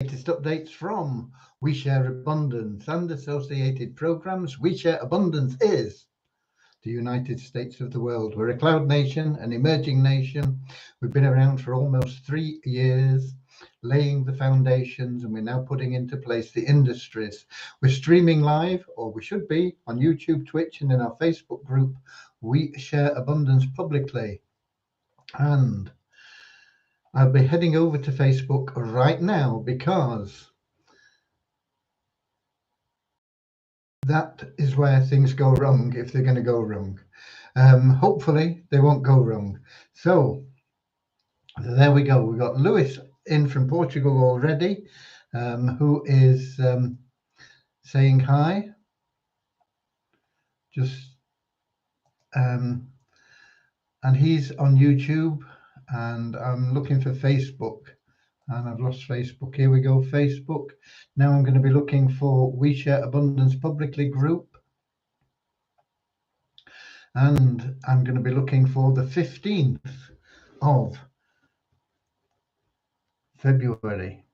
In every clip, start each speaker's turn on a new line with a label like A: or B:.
A: latest updates from We Share Abundance and associated programs. We Share Abundance is the United States of the world. We're a cloud nation, an emerging nation. We've been around for almost 3 years, laying the foundations, and we're now putting into place the industries. We're streaming live, or we should be, on YouTube, Twitch, and in our Facebook group, We Share Abundance Publicly. And I'll be heading over to Facebook right now because that is where things go wrong if they're going to go wrong. Hopefully they won't go wrong. So there we go. We've got Lewis in from Portugal already, who is saying hi. And he's on YouTube, and I'm looking for Facebook, and I've lost Facebook. Here we go, Facebook. Now I'm going to be looking for We Share Abundance Publicly group, and I'm going to be looking for the 15th of February.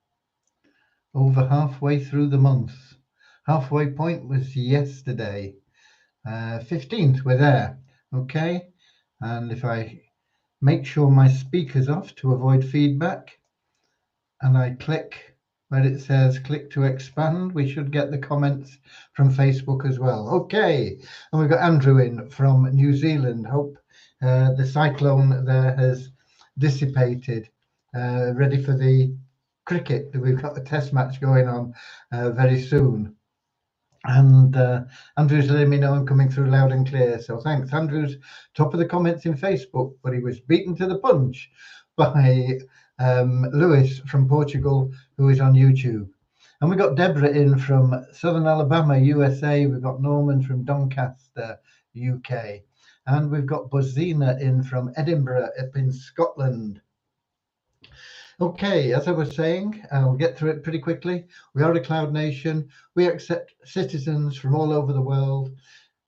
A: Over halfway through the month. Halfway point was yesterday. 15th, we're there. Okay. And if I make sure my speaker's off to avoid feedback, and I click where it says click to expand, we should get the comments from Facebook as well. Okay. And we've got Andrew in from New Zealand. Hope the cyclone there has dissipated. Ready for the cricket. We've got the test match going on very soon. And Andrew's letting me know I'm coming through loud and clear. So thanks. Andrew's top of the comments in Facebook, but he was beaten to the punch by Lewis from Portugal, who is on YouTube. And we've got Deborah in from Southern Alabama, USA. We've got Norman from Doncaster, UK. And we've got Bozina in from Edinburgh up in Scotland. Okay, as I was saying, I'll get through it pretty quickly. We are a cloud nation. We accept citizens from all over the world,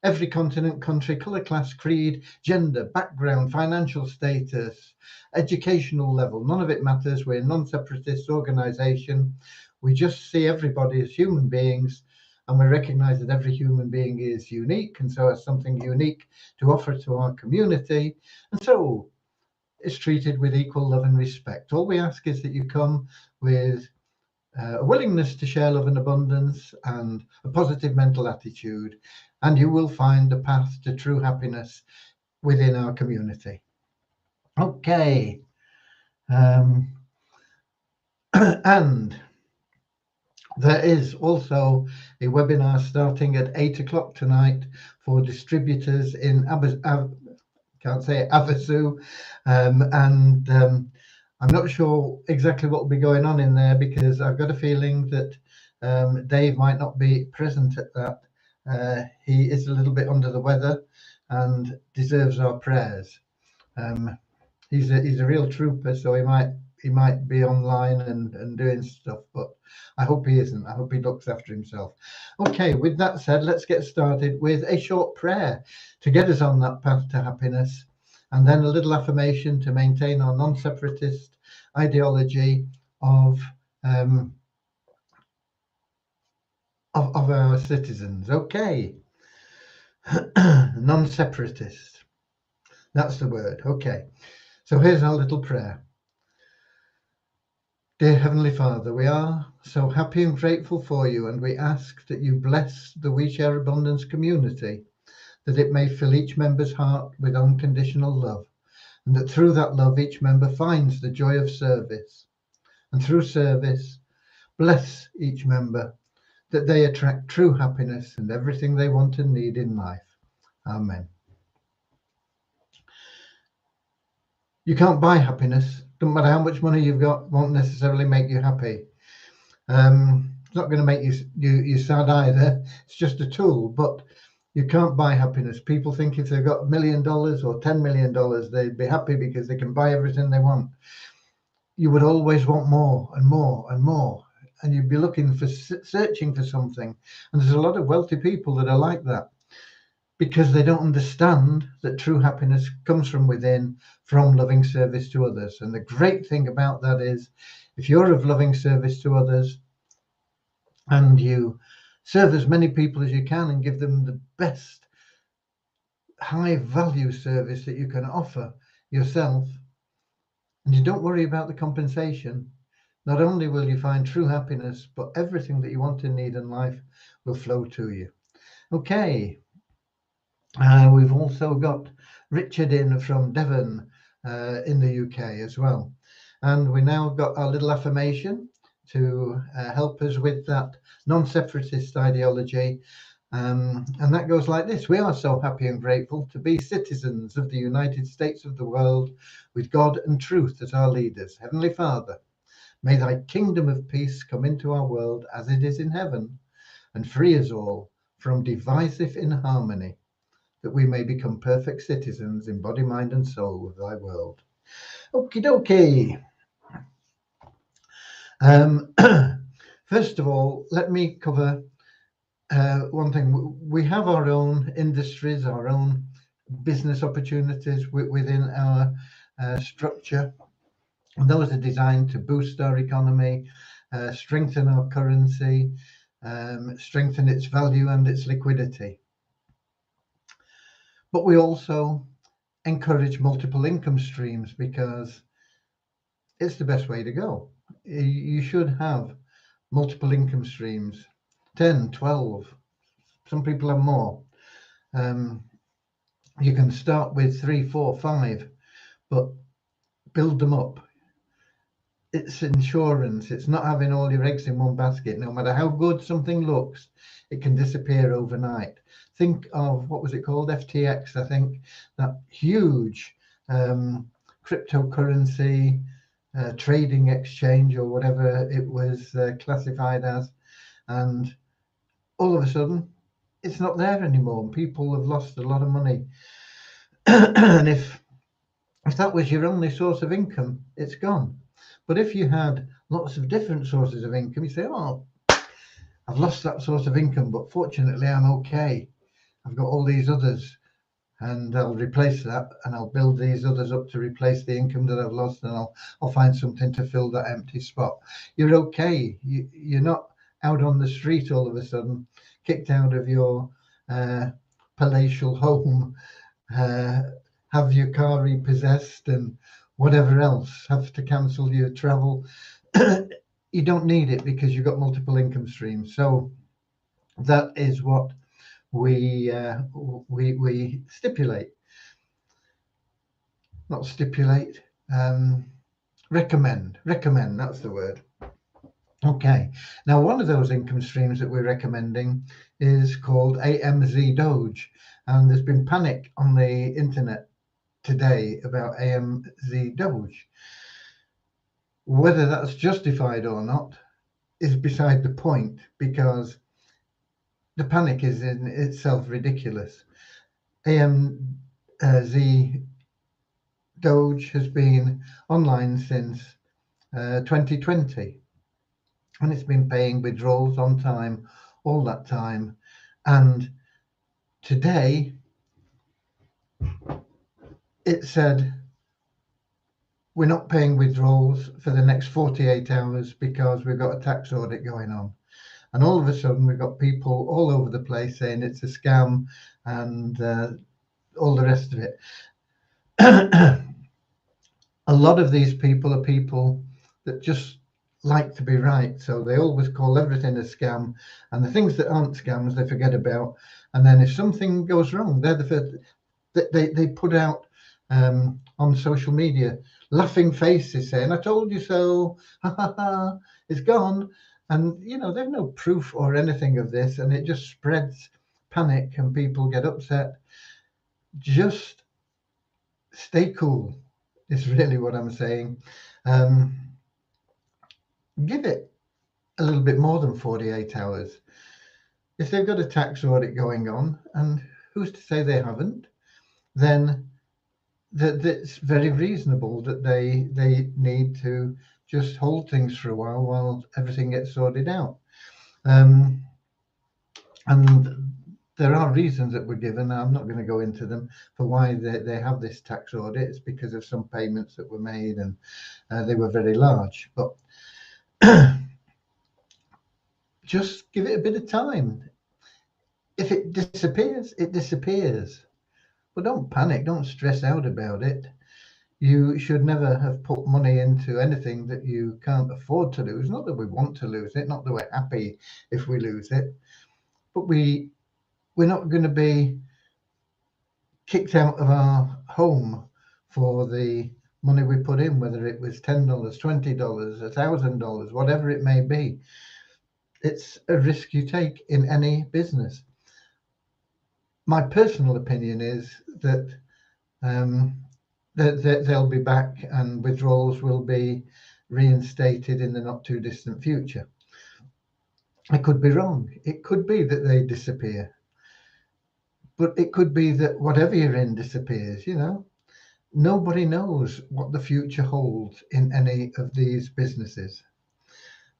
A: every continent, country, colour, class, creed, gender, background, financial status, educational level. None of it matters. We're a non-separatist organisation. We just see everybody as human beings, and we recognise that every human being is unique and so has something unique to offer to our community. And so is treated with equal love and respect. All we ask is that you come with a willingness to share love and abundance and a positive mental attitude, and you will find a path to true happiness within our community. Okay. And there is also a webinar starting at 8 o'clock tonight for distributors in Havasu, and I'm not sure exactly what will be going on in there because I've got a feeling that Dave might not be present at that. He is a little bit under the weather and deserves our prayers. He's a real trooper, so he might be online and doing stuff, but I hope he isn't. I hope he looks after himself. Okay, with that said, let's get started with a short prayer to get us on that path to happiness, and then a little affirmation to maintain our non-separatist ideology of our citizens. Okay. Non-separatist. That's the word. Okay. So here's our little prayer. Dear Heavenly Father, we are so happy and grateful for you, and we ask that you bless the We Share Abundance community, that it may fill each member's heart with unconditional love, and that through that love each member finds the joy of service, and through service bless each member, that they attract true happiness and everything they want and need in life. Amen. You can't buy happiness. Doesn't matter how much money you've got, won't necessarily make you happy. It's not going to make you sad either. It's just a tool, but you can't buy happiness. People think if they've got $1 million or $10 million, they'd be happy because they can buy everything they want. You would always want more and more and more, and you'd be searching for something. And there's a lot of wealthy people that are like that, because they don't understand that true happiness comes from within, from loving service to others. And the great thing about that is If you're of loving service to others and you serve as many people as you can and give them the best high value service that you can offer yourself, and you don't worry about the compensation, not only will you find true happiness, but everything that you want and need in life will flow to you. Okay. We've also got Richard in from Devon in the UK as well. And we now got our little affirmation to help us with that non-separatist ideology. And that goes like this: we are so happy and grateful to be citizens of the United States of the world, with God and truth as our leaders. Heavenly Father, may thy kingdom of peace come into our world as it is in heaven, and free us all from divisive inharmony, that we may become perfect citizens in body, mind, and soul of thy world. Okie dokie. First of all, let me cover one thing. We have our own industries, our own business opportunities within our structure. And those are designed to boost our economy, strengthen our currency, strengthen its value and its liquidity. But we also encourage multiple income streams because it's the best way to go. You should have multiple income streams, 10, 12, some people have more. You can start with 3, 4, 5, but build them up. It's insurance. It's not having all your eggs in one basket. No matter how good something looks, it can disappear overnight. Think of, what was it called? FTX, I think, that huge cryptocurrency trading exchange, or whatever it was classified as. And all of a sudden, it's not there anymore. And people have lost a lot of money. And if that was your only source of income, it's gone. But if you had lots of different sources of income, you say, oh, I've lost that source of income, but fortunately I'm okay. I've got all these others, and I'll replace that, and I'll build these others up to replace the income that I've lost, and I'll find something to fill that empty spot. You're okay. You're not out on the street all of a sudden, kicked out of your palatial home, have your car repossessed and whatever else, have to cancel your travel. You don't need it because you've got multiple income streams. So that is what we stipulate, not stipulate, recommend, that's the word. Okay, now one of those income streams that we're recommending is called AMZ Doge, and there's been panic on the internet today about AMZ Doge. Whether that's justified or not is beside the point, because the panic is in itself ridiculous. AMZ Doge has been online since 2020, and it's been paying withdrawals on time all that time. And today it said, we're not paying withdrawals for the next 48 hours because we've got a tax audit going on. And all of a sudden, we've got people all over the place saying it's a scam and all the rest of it. A lot of these people are people that just like to be right. So they always call everything a scam. And the things that aren't scams, they forget about. And then if something goes wrong, they're the first. They put out on social media laughing faces saying, I told you so, it's gone. And they've no proof or anything of this, and it just spreads panic and people get upset. Just stay cool is really what I'm saying. Give it a little bit more than 48 hours. If they've got a tax audit going on, and who's to say they haven't, then that's very reasonable that they need to just hold things for a while everything gets sorted out. And there are reasons that were given. I'm not going to go into them for why they have this tax audit. It's because of some payments that were made, and they were very large. But just give it a bit of time. If it disappears, it disappears. But don't panic, don't stress out about it. You should never have put money into anything that you can't afford to lose. Not that we want to lose it, not that we're happy if we lose it, but we're not going to be kicked out of our home for the money we put in, whether it was $10, $20, $1,000, whatever it may be. It's a risk you take in any business. My personal opinion is that they'll be back and withdrawals will be reinstated in the not too distant future. I could be wrong. It could be that they disappear, but it could be that whatever you're in disappears. Nobody knows what the future holds in any of these businesses.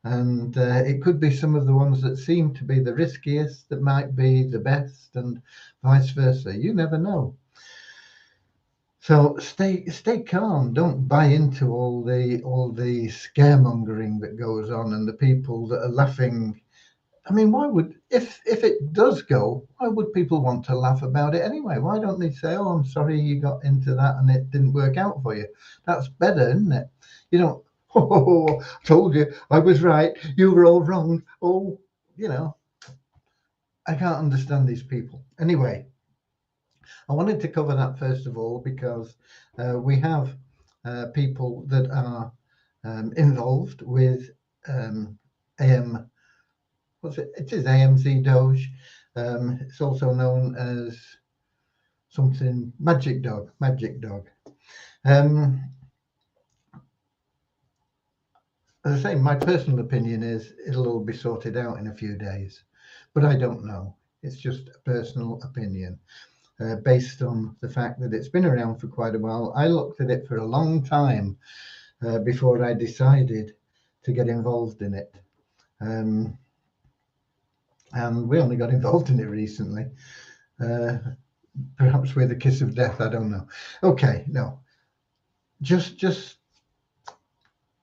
A: And it could be some of the ones that seem to be the riskiest that might be the best, and vice versa. You never know. So stay calm. Don't buy into all the scaremongering that goes on, and the people that are laughing. I mean, why would, if it does go, why would people want to laugh about it anyway? Why don't they say, "Oh, I'm sorry you got into that and it didn't work out for you"? That's better, isn't it? You don't, "Oh, I told you I was right. You were all wrong." Oh, I can't understand these people. Anyway, I wanted to cover that first of all because we have people that are involved with AM. What's it? It is AMZ Doge. It's also known as something Magic Dog. As I say, my personal opinion is it'll all be sorted out in a few days, but I don't know. It's just a personal opinion based on the fact that it's been around for quite a while. I looked at it for a long time before I decided to get involved in it. And we only got involved in it recently. Perhaps with a kiss of death, I don't know. Okay, no. Just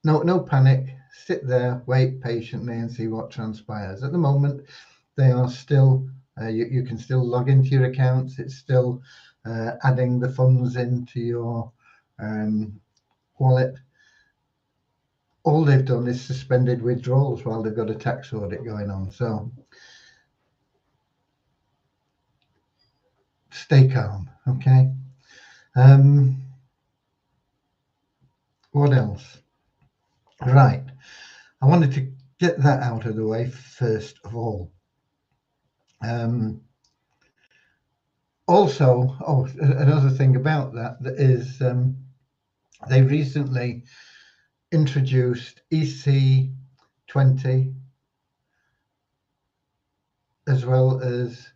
A: no panic. Sit there, wait patiently and see what transpires. At the moment, they are still, you can still log into your accounts. It's still adding the funds into your wallet. All they've done is suspended withdrawals while they've got a tax audit going on. So stay calm, okay? What else? Right. I wanted to get that out of the way first of all. Also, another thing about that is they recently introduced EC20 as well as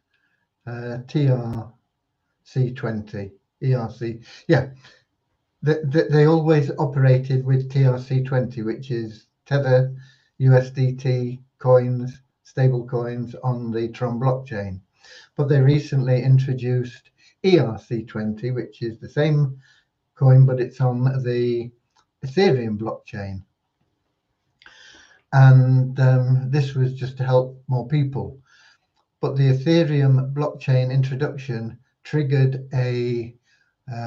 A: TRC20, ERC. Yeah, they always operated with TRC20, which is Tether USDT coins, stable coins on the Tron blockchain. But they recently introduced ERC20, which is the same coin, but it's on the Ethereum blockchain. And this was just to help more people. But the Ethereum blockchain introduction triggered a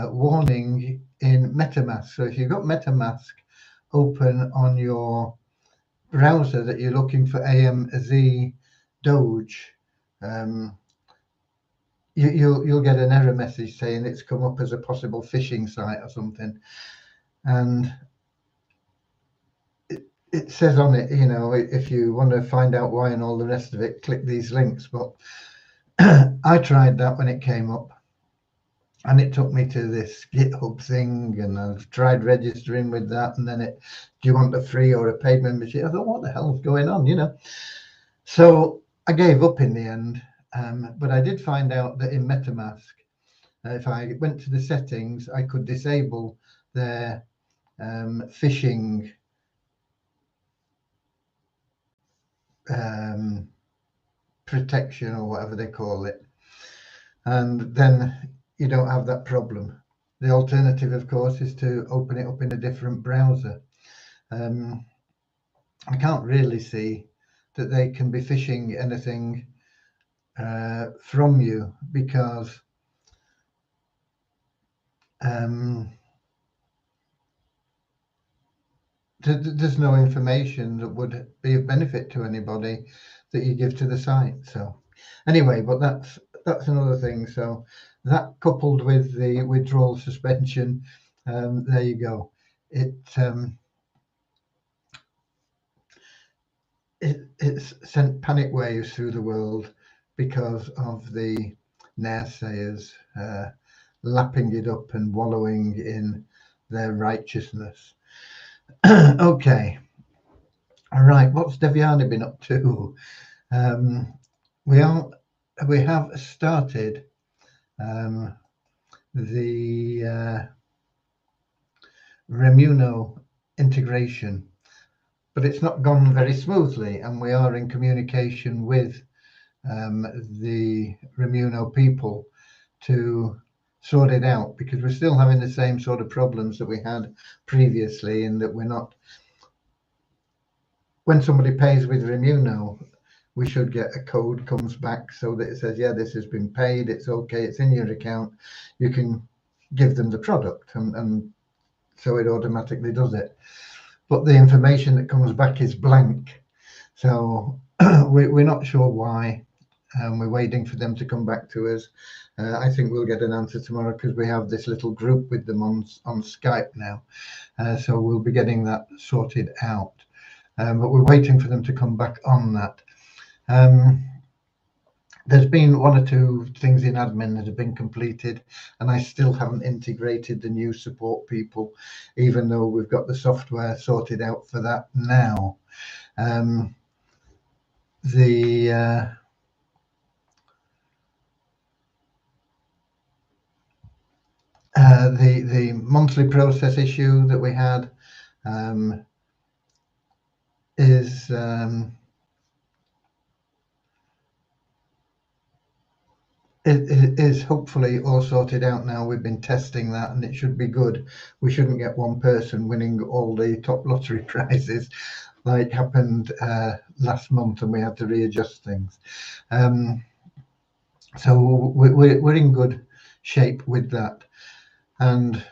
A: warning in MetaMask. So if you've got MetaMask open on your browser that you're looking for AMZ Doge, you'll get an error message saying it's come up as a possible phishing site or something. And it says on it, if you want to find out why and all the rest of it, click these links. But I tried that when it came up, and it took me to this GitHub thing, and I've tried registering with that, and then do you want a free or a paid membership? I thought, what the hell's going on, So I gave up in the end, but I did find out that in MetaMask, if I went to the settings, I could disable their phishing protection or whatever they call it. and then you don't have that problem. The alternative, of course, is to open it up in a different browser. I can't really see that they can be phishing anything from you, because there's no information that would be of benefit to anybody that you give to the site. So anyway, but that's another thing. So that, coupled with the withdrawal suspension, there you go. It's sent panic waves through the world because of the naysayers lapping it up and wallowing in their righteousness. Okay. All right. What's Devyani been up to? We have started the Remuno integration, but it's not gone very smoothly, and we are in communication with the Remuno people to sort it out, because we're still having the same sort of problems that we had previously, in that we're not, when somebody pays with Remuno, we should get a code comes back so that it says, yeah, this has been paid, it's okay, it's in your account, you can give them the product, and so it automatically does it. But the information that comes back is blank, so we're not sure why. We're waiting for them to come back to us. I think we'll get an answer tomorrow, because we have this little group with them on Skype now, so we'll be getting that sorted out. But we're waiting for them to come back on that. There's been one or two things in admin that have been completed, and I still haven't integrated the new support people, even though we've got the software sorted out for that now. The monthly process issue that we had is hopefully all sorted out now. We've been testing that, and it should be good. We shouldn't get one person winning all the top lottery prizes like happened last month, and we had to readjust things. So we're in good shape with that, and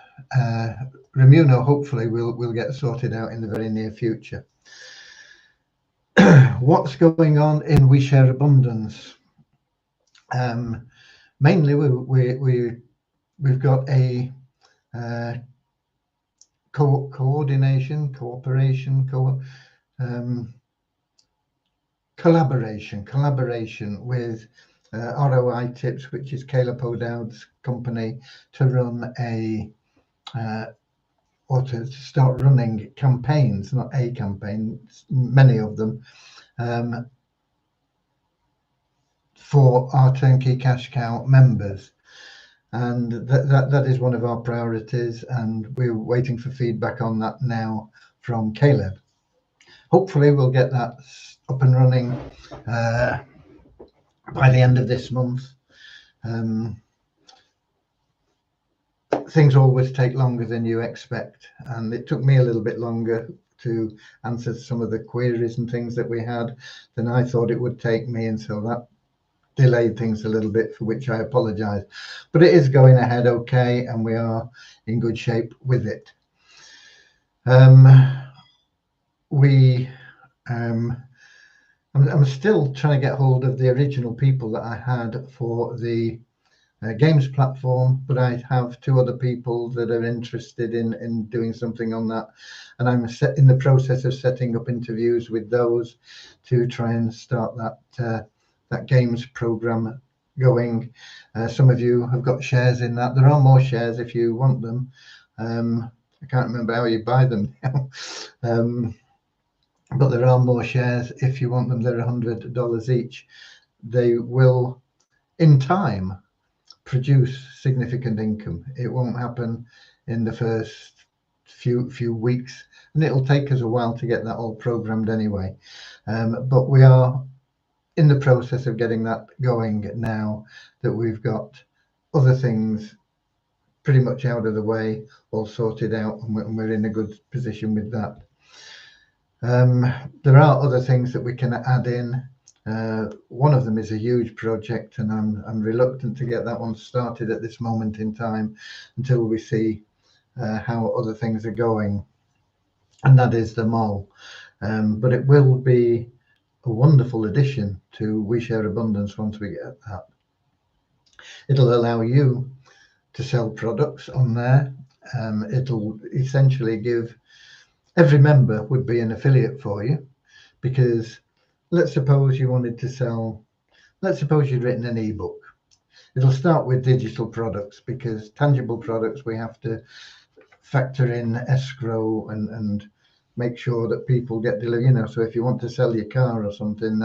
A: Remuno hopefully will get sorted out in the very near future. What's going on in We Share Abundance? Mainly we've got a collaboration with ROI Tips, which is Caleb O'Dowd's company, to run or to start running campaigns, not a campaign, many of them, for our Turnkey Cash Cow members. And that is one of our priorities, and we're waiting for feedback on that now from Caleb. Hopefully we'll get that up and running by the end of this month. Things always take longer than you expect, and it took me a little bit longer to answer some of the queries and things that we had than I thought it would take me, and so that delayed things a little bit, for which I apologize. But it is going ahead okay, and we are in good shape with it. I'm still trying to get hold of the original people that I had for the games platform, but I have two other people that are interested in doing something on that, and I'm in the process of setting up interviews with those to try and start that games program going. Some of you have got shares in that. There are more shares if you want them. I can't remember how you buy them now, but there are more shares if you want them. They're $100 each. They will, in time, produce significant income. It won't happen in the first few weeks, and it'll take us a while to get that all programmed anyway. But we are in the process of getting that going now that we've got other things pretty much out of the way, all sorted out, and we're in a good position with that. There are other things that we can add in. One of them is a huge project, and I'm reluctant to get that one started at this moment in time until we see how other things are going, and that is the mall. But it will be a wonderful addition to We Share Abundance once we get that. It'll allow you to sell products on there. It'll essentially give every member would be an affiliate for you, because let's suppose you wanted to sell, let's suppose you'd written an ebook. It'll start with digital products, because tangible products we have to factor in escrow and make sure that people get delivered. So if you want to sell your car or something,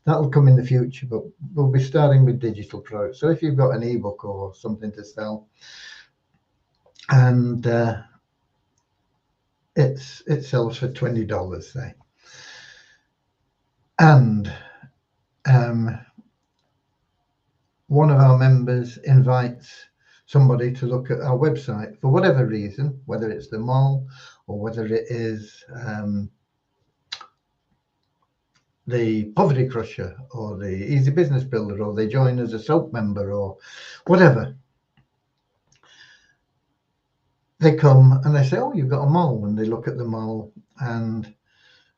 A: that'll come in the future, but we'll be starting with digital products. So if you've got an ebook or something to sell, and it sells for $20, say, and one of our members invites somebody to look at our website for whatever reason, whether it's the mall or whether it is the Poverty Crusher or the Easy Business Builder, or they join as a soap member or whatever. They come and they say, oh, you've got a mall, and they look at the mall, and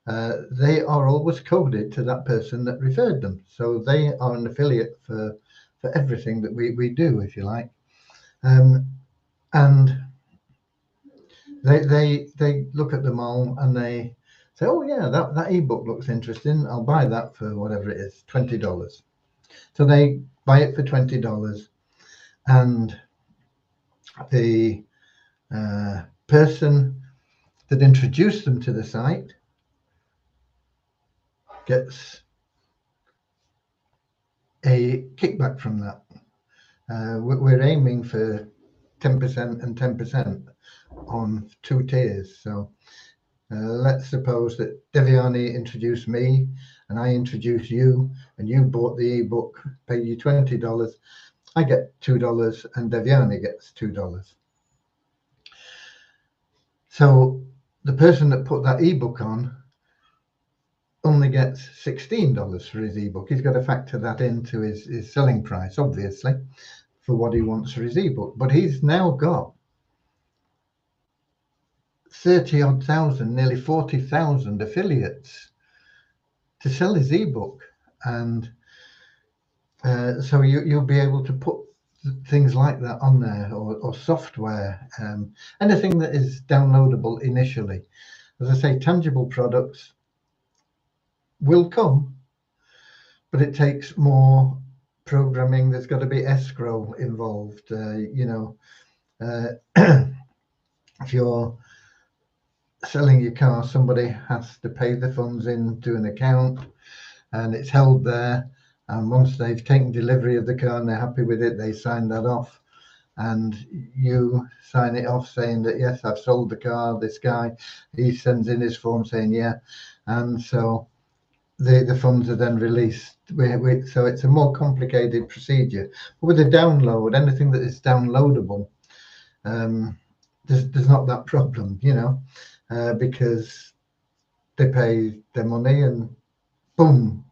A: they are always coded to that person that referred them. So they are an affiliate for everything that we do, if you like. And they look at the mall and they say, oh yeah, that ebook looks interesting, I'll buy that for whatever it is, $20. So they buy it for $20, and the person that introduced them to the site gets a kickback from that. We're aiming for 10% and 10% on 2 tiers. So let's suppose that Devyani introduced me and I introduce you, and you bought the ebook, paid you $20. I get $2 and Devyani gets $2. So the person that put that ebook on only gets $16 for his ebook. He's got to factor that into his selling price, obviously, for what he wants for his ebook. But he's now got 30-odd thousand, nearly 40,000 affiliates to sell his ebook. And so you'll be able to put things like that on there, or software, anything that is downloadable initially. As I say, tangible products will come, but it takes more programming. There's got to be escrow involved. If you're selling your car, somebody has to pay the funds into an account, and it's held there. And once they've taken delivery of the car and they're happy with it, they sign that off, and you sign it off saying that, yes, I've sold the car. This guy, he sends in his form saying, yeah. And so the funds are then released. So it's a more complicated procedure. But with a download, anything that is downloadable, there's not that problem, because they pay their money and boom,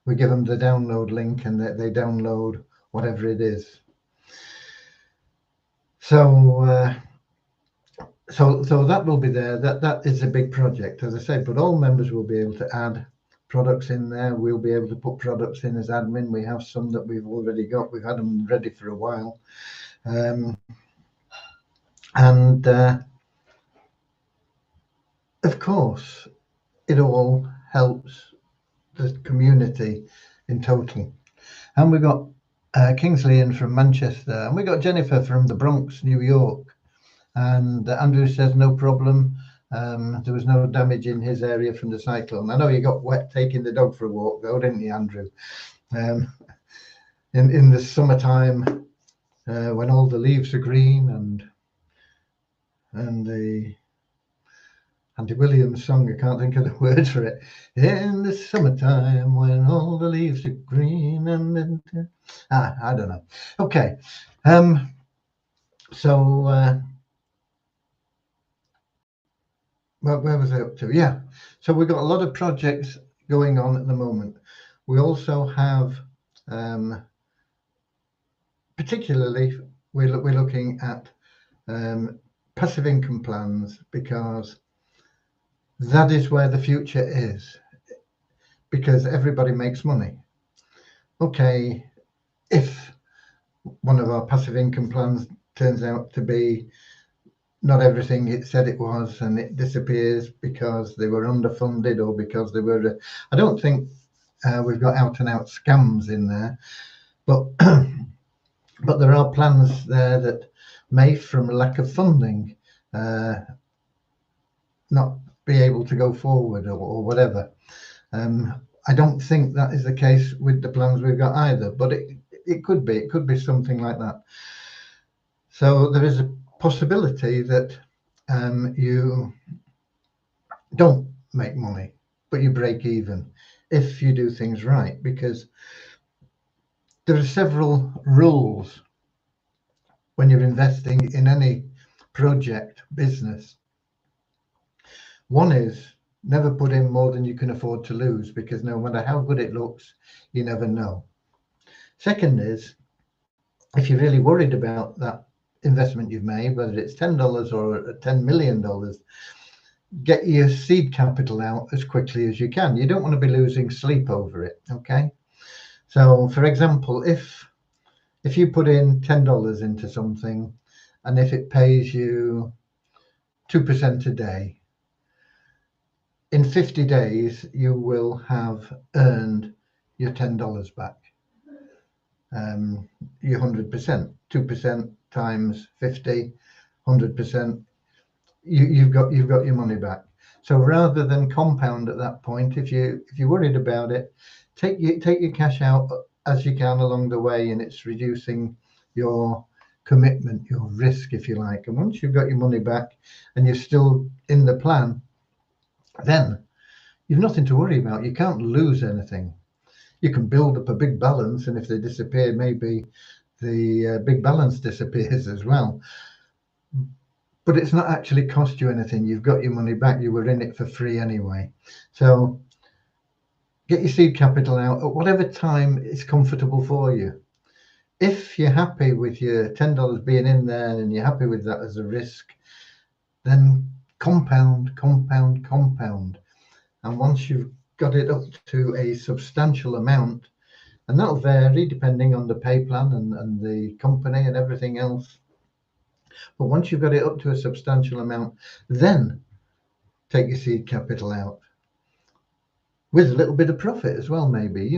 A: we give them the download link and they download whatever it is. So that will be there. That is a big project, as I say, but all members will be able to add products in there. We'll be able to put products in as admin. We have some that we've already got. We've had them ready for a while. Of course, it all helps the community in total. And we got Kingsley in from Manchester, and we got Jennifer from the Bronx, New York. And Andrew says no problem. There was no damage in his area from the cyclone. I know you got wet taking the dog for a walk, though, didn't you, Andrew? In the summertime, when all the leaves are green and Andy Williams song. I can't think of the words for it. In the summertime when all the leaves are green and I don't know. Okay. So where was I up to? Yeah. So we've got a lot of projects going on at the moment. We also have, particularly, we're looking at passive income plans, because that is where the future is, because everybody makes money. Okay, if one of our passive income plans turns out to be not everything it said it was, and it disappears because they were underfunded or because they were, I don't think we've got out and out scams in there, but but there are plans there that may, from a lack of funding, not be able to go forward or whatever. I don't think that is the case with the plans we've got either, but it could be something like that. So there is a possibility that you don't make money, but you break even if you do things right, because there are several rules when you're investing in any project business. One is never put in more than you can afford to lose, because no matter how good it looks, you never know. Second is, if you're really worried about that investment you've made, whether it's $10 or $10 million, get your seed capital out as quickly as you can. You don't want to be losing sleep over it. Okay. So for example, if you put in $10 into something, and if it pays you 2% a day, in 50 days, you will have earned your $10 back. Your 100%, 2% times 50, 100%. You've got your money back. So rather than compound at that point, if you're worried about it, take your cash out as you can along the way, and it's reducing your commitment, your risk, if you like. And once you've got your money back and you're still in the plan, then you've nothing to worry about. You can't lose anything. You can build up a big balance, and if they disappear, maybe the big balance disappears as well. But it's not actually cost you anything. You've got your money back. You were in it for free anyway. So get your seed capital out at whatever time is comfortable for you. If you're happy with your $10 being in there and you're happy with that as a risk, then compound. And once you've got it up to a substantial amount, and that'll vary depending on the pay plan and the company and everything else. But once you've got it up to a substantial amount, then take your seed capital out with a little bit of profit as well, maybe,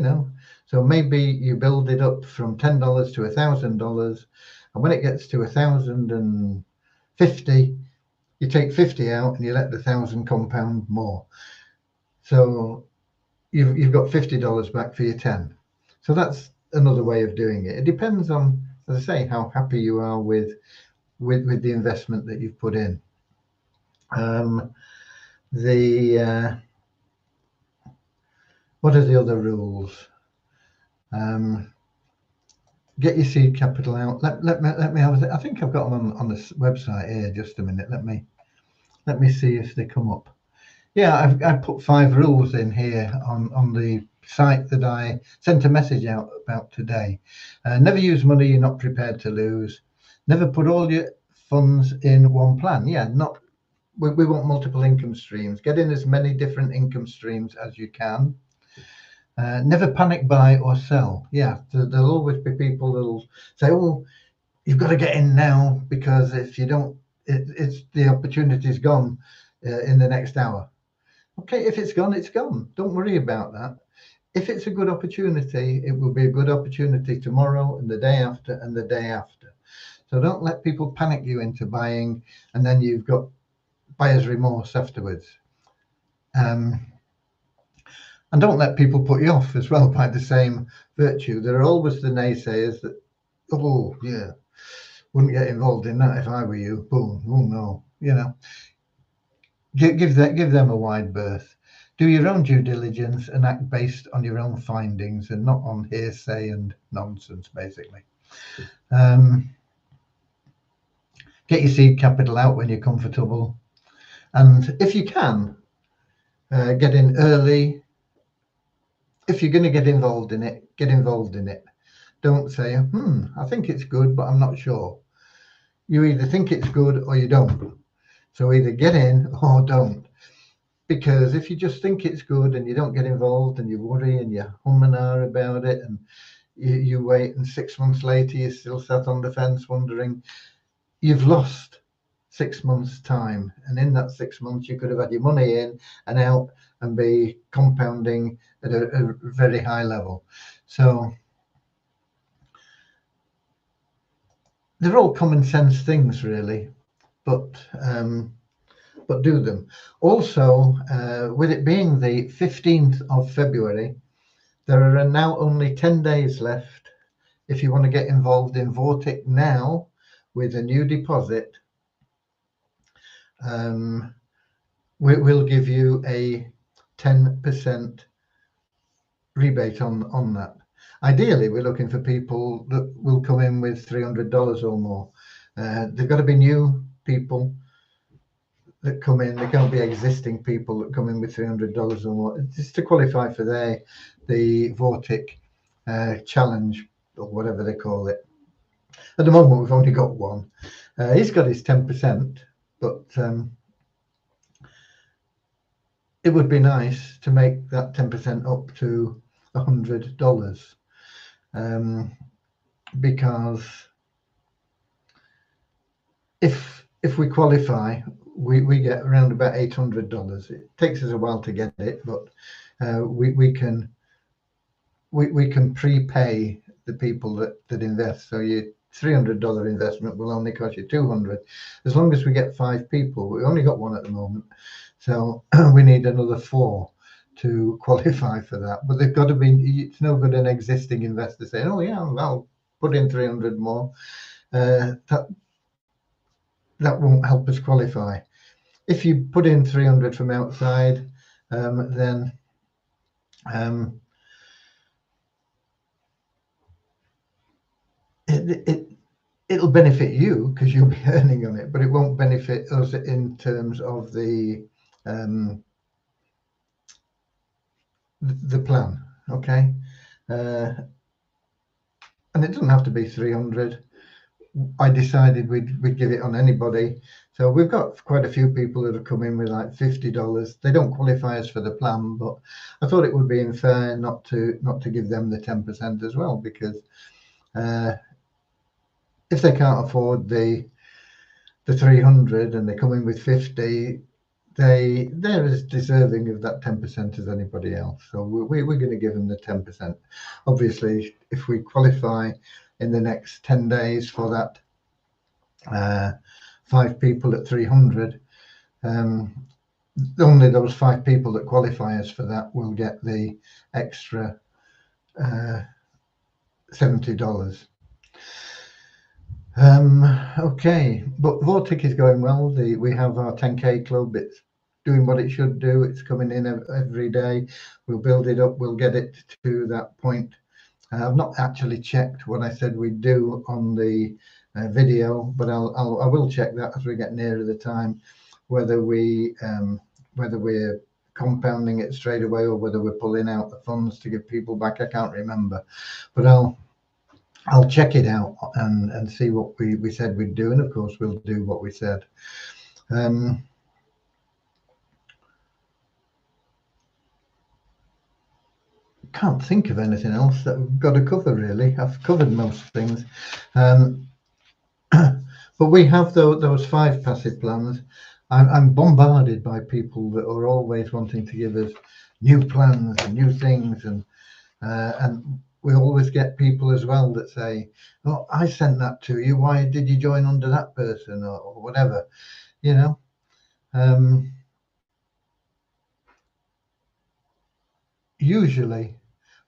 A: So maybe you build it up from $10 to $1,000, and when it gets to 1,050, you take 50 out and you let the 1,000 compound more. So you've got $50 back for your 10. So that's another way of doing it. It depends on, as I say, how happy you are with the investment that you've put in. What are the other rules? Get your seed capital out. Let me have. I think I've got them on this website here. Just a minute. Let me see if they come up. Yeah, I've put 5 rules in here on the site that I sent a message out about today. Never use money you're not prepared to lose. Never put all your funds in one plan. Yeah, we want multiple income streams. Get in as many different income streams as you can. Never panic buy or sell. Yeah, there'll always be people that'll say, "Oh, you've got to get in now, because if you don't, it's the opportunity's gone in the next hour." Okay, if it's gone, it's gone. Don't worry about that. If it's a good opportunity, it will be a good opportunity tomorrow and the day after and the day after. So don't let people panic you into buying, and then you've got buyer's remorse afterwards. And don't let people put you off as well by the same virtue. There are always the naysayers that, "Oh, yeah, wouldn't get involved in that if I were you." Boom, oh no, give them a wide berth. Do your own due diligence and act based on your own findings and not on hearsay and nonsense, basically. Get your seed capital out when you're comfortable. And if you can, get in early. If you're going to get involved in it, get involved in it. Don't say, I think it's good, but I'm not sure. You either think it's good or you don't. So either get in or don't. Because if you just think it's good and you don't get involved and you worry and you hum and ah about it and you wait and 6 months later you're still sat on the fence wondering, you've lost 6 months' time. And in that 6 months, you could have had your money in and out and be compounding at a very high level. So they're all common sense things, really, but do them. Also, with it being the 15th of February, there are now only 10 days left. If you want to get involved in Vortic now with a new deposit, we'll give you a 10% rebate on that. Ideally, we're looking for people that will come in with $300 or more. They've got to be new people that come in. They can't be existing people that come in with $300 or more. Just to qualify for the Vortic challenge or whatever they call it. At the moment, we've only got one. He's got his 10%, but it would be nice to make that 10% up to $100, because if we qualify, we get around about $800. It takes us a while to get it, but we can prepay the people that invest. So your $300 investment will only cost you $200, as long as we get 5 people. We only got one at the moment, so we need another 4 to qualify for that. But they've got to be. It's no good an existing investor saying, "Oh yeah, I'll put in 300 more." That won't help us qualify. If you put in 300 from outside, then it'll benefit you because you'll be earning on it, but it won't benefit us in terms of the plan. Okay, and it doesn't have to be 300. I decided we'd give it on anybody. So we've got quite a few people that have come in with like $50. They don't qualify us for the plan, but I thought it would be unfair not to give them the 10% as well, because if they can't afford the 300 and they come in with 50, they're as deserving of that 10% as anybody else. So we're going to give them the 10%. Obviously, if we qualify in the next 10 days for that 5 people at 300, only those 5 people that qualify us for that will get the extra $70. Okay, but Vortic is going well. We have our 10K club. It's doing what it should do. It's coming in every day. We'll build it up. We'll get it to that point. I've not actually checked what I said we'd do on the video, but I will check that as we get nearer the time, whether we're compounding it straight away or whether we're pulling out the funds to give people back. I can't remember, but I'll check it out and see what we said we'd do, and of course we'll do what we said. Can't think of anything else that we've got to cover, really. I've covered most things. But we have those 5 passive plans. I'm bombarded by people that are always wanting to give us new plans and new things, and we always get people as well that say, "Oh, I sent that to you. Why did you join under that person?" or whatever, you know. Usually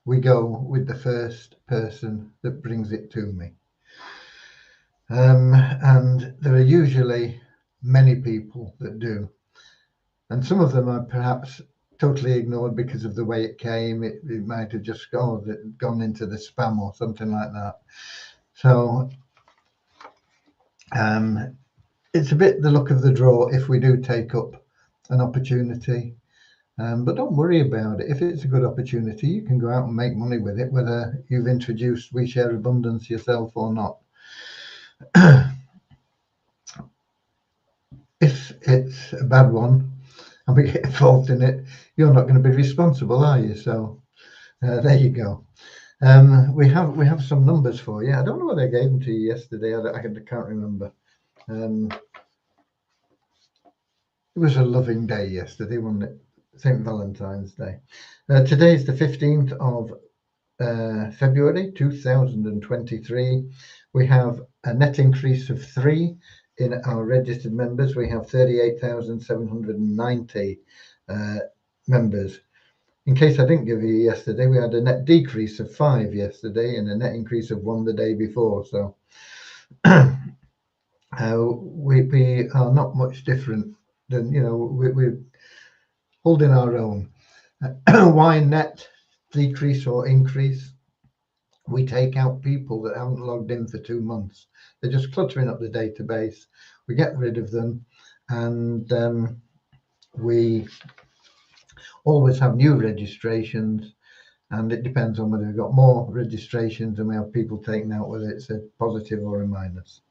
A: we go with the first person that brings it to me. And there are usually many people that do. And some of them are perhaps totally ignored because of the way it came. It might have just gone into the spam or something like that. So it's a bit the luck of the draw if we do take up an opportunity. But don't worry about it. If it's a good opportunity, you can go out and make money with it, whether you've introduced We Share Abundance yourself or not. If it's a bad one and we get involved in it, you're not going to be responsible, are you? So there you go. We have some numbers for you. I don't know whether I gave them to you yesterday. I can't remember. It was a loving day yesterday, wasn't it? St. Valentine's Day. Today is the 15th of February 2023. We have a net increase of 3 in our registered members. We have 38,790 members. In case I didn't give you yesterday, we had a net decrease of 5 yesterday and a net increase of 1 the day before. So we are not much different than, we're holding our own. Why net decrease or increase? We take out people that haven't logged in for 2 months. They're just cluttering up the database. We get rid of them, and we always have new registrations, and it depends on whether we've got more registrations and we have people taken out, whether it's a positive or a minus.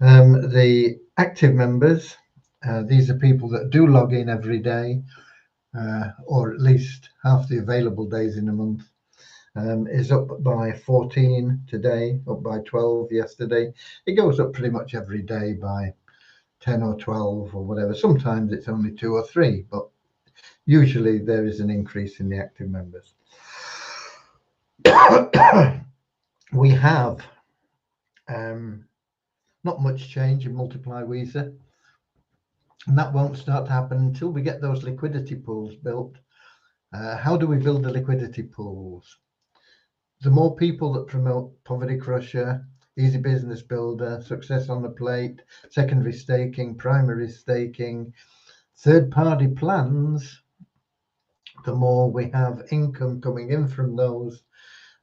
A: The active members, these are people that do log in every day, or at least half the available days in a month. Is up by 14 today, up by 12 yesterday. It goes up pretty much every day by 10 or 12 or whatever. Sometimes it's only 2 or 3, but usually there is an increase in the active members. We have not much change in Multiply Weezer, and that won't start to happen until we get those liquidity pools built. How do we build the liquidity pools? The more people that promote Poverty Crusher, Easy Business Builder, Success on the Plate, secondary staking, primary staking, third-party plans, the more we have income coming in from those,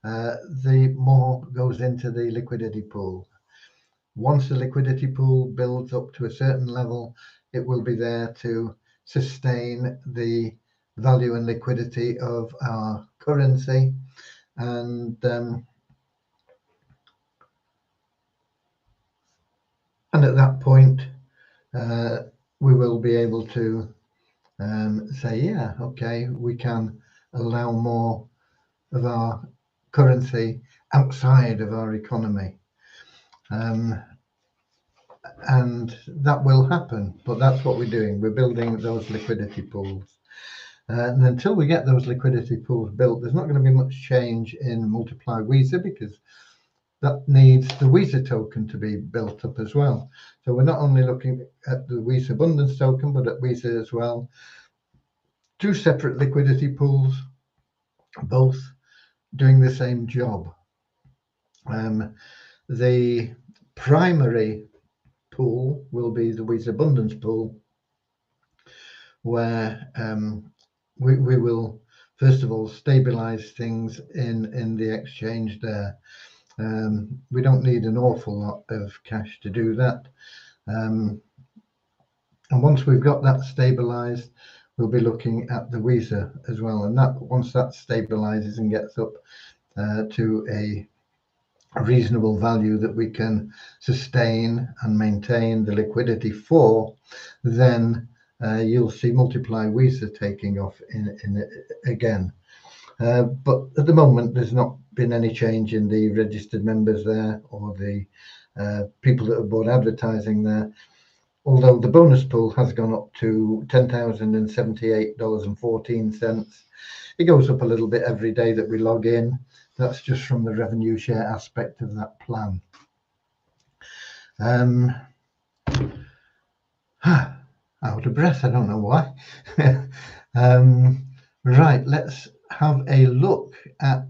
A: the more goes into the liquidity pool. Once the liquidity pool builds up to a certain level, it will be there to sustain the value and liquidity of our currency. And at that point, we will be able to say, yeah, okay, we can allow more of our currency outside of our economy. And that will happen, but that's what we're doing. We're building those liquidity pools. And until we get those liquidity pools built, there's not going to be much change in Multiply Weezer, because that needs the Weezer token to be built up as well. So we're not only looking at the Weezer Abundance token, but at Weezer as well. 2 separate liquidity pools, both doing the same job. The primary pool will be the Weezer Abundance pool, where we will first of all stabilize things in the exchange there. We don't need an awful lot of cash to do that. And once we've got that stabilized, we'll be looking at the Weezer as well. And that once that stabilizes and gets up to a reasonable value that we can sustain and maintain the liquidity for, then you'll see Multiply Weezer taking off in again. But at the moment, there's not been any change in the registered members there, or the people that have bought advertising there. Although the bonus pool has gone up to $10,078.14. It goes up a little bit every day that we log in. That's just from the revenue share aspect of that plan. Out of breath, I don't know why. Right, let's have a look at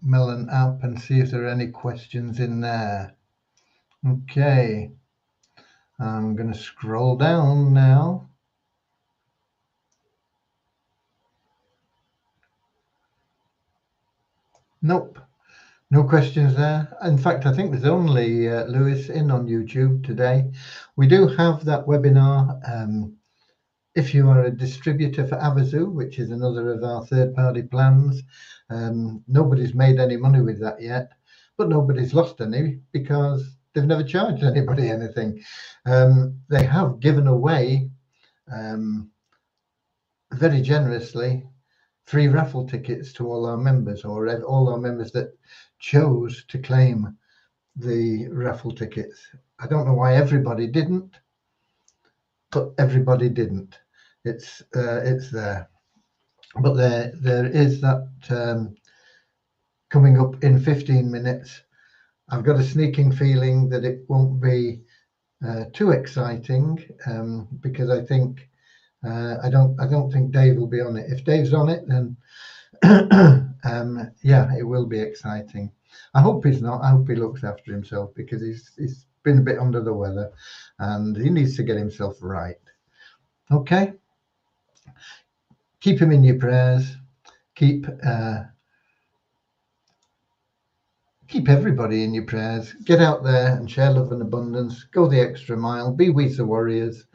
A: Melon app and see if there are any questions in there. Okay, I'm going to scroll down now. Nope, no questions there. In fact, I think there's only Lewis in on YouTube today. We do have that webinar. If you are a distributor for Avazu, which is another of our third-party plans, nobody's made any money with that yet, but nobody's lost any because they've never charged anybody anything. They have given away very generously free raffle tickets to all our members, or all our members that chose to claim the raffle tickets. I don't know why everybody didn't, but everybody didn't. It's there, but there is that coming up in 15 minutes. I've got a sneaking feeling that it won't be too exciting because I think I don't think Dave will be on it. If Dave's on it, then yeah, it will be exciting. I hope he's not. I hope he looks after himself because he's been a bit under the weather and he needs to get himself right. Okay. Keep him in your prayers. Keep everybody in your prayers. Get out there and share love and abundance. Go the extra mile. Be WISA warriors.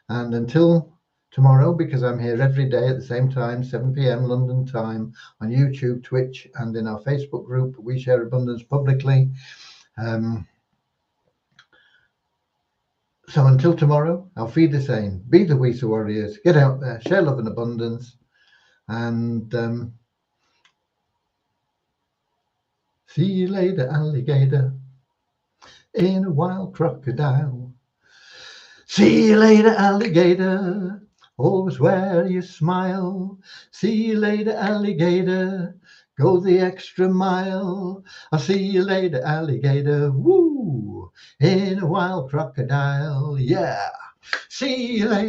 A: And until tomorrow, because I'm here every day at the same time, 7 p.m. London time, on YouTube, Twitch, and in our Facebook group, We Share Abundance Publicly. So until tomorrow, Auf Wiedersehen. Be the WISA warriors. Get out there, share love and abundance, and see you later, alligator, in a wild crocodile. See you later, alligator, always wear your smile. See you later, alligator, go the extra mile. I'll see you later, alligator, woo, in a wild crocodile, yeah. See you later.